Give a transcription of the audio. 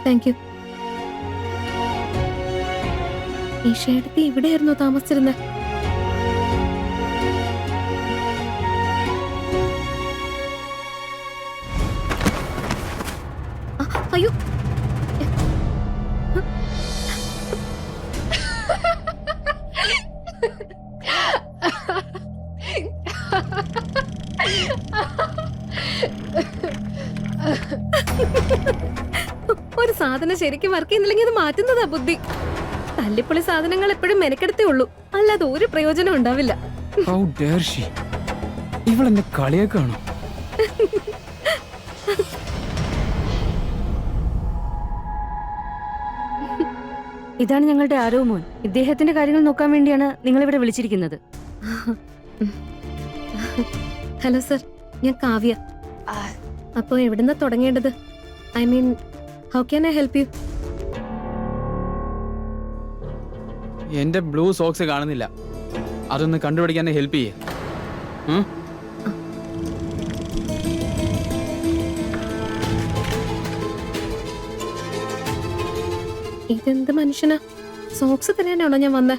Thank you. ഈ ഷേടത്തി ഇവിടെയായിരുന്നോ താമസിച്ചിരുന്നത്? അയ്യോ, ഒരു സാധനം ശരിക്കും വർക്ക് ചെയ്യുന്നില്ലെങ്കിൽ അത് മാറ്റുന്നതാ ബുദ്ധി. തല്ലിപ്പൊളി സാധനങ്ങൾ എപ്പോഴും മെനക്കെടുത്തേ ഉള്ളൂ, അല്ലാതെ ഒരു പ്രയോജനം ഉണ്ടാവില്ല. How dare she? ഇവളെന്നെ കളിയാക്കാണോ? ഇതാണ് ഞങ്ങളുടെ ആരോ മോൻ. ഇദ്ദേഹത്തിന്റെ കാര്യങ്ങൾ നോക്കാൻ വേണ്ടിയാണ് നിങ്ങൾ ഇവിടെ വിളിച്ചിരിക്കുന്നത്. ഹലോ സർ, ഞാൻ കാവ്യ. അപ്പൊ എവിടുന്നാ തുടങ്ങേണ്ടത്? I mean, how can I help you? എന്റെ ബ്ലൂ സോക്സ് കാണുന്നില്ല, അതൊന്ന് കണ്ടുപിടിക്കാൻ ഹെൽപ്പ് ചെയ്യേ. ഇതെന്ത് മനുഷ്യനാ? സോക്സ് തന്നെയാണോ ഞാൻ വന്നത്?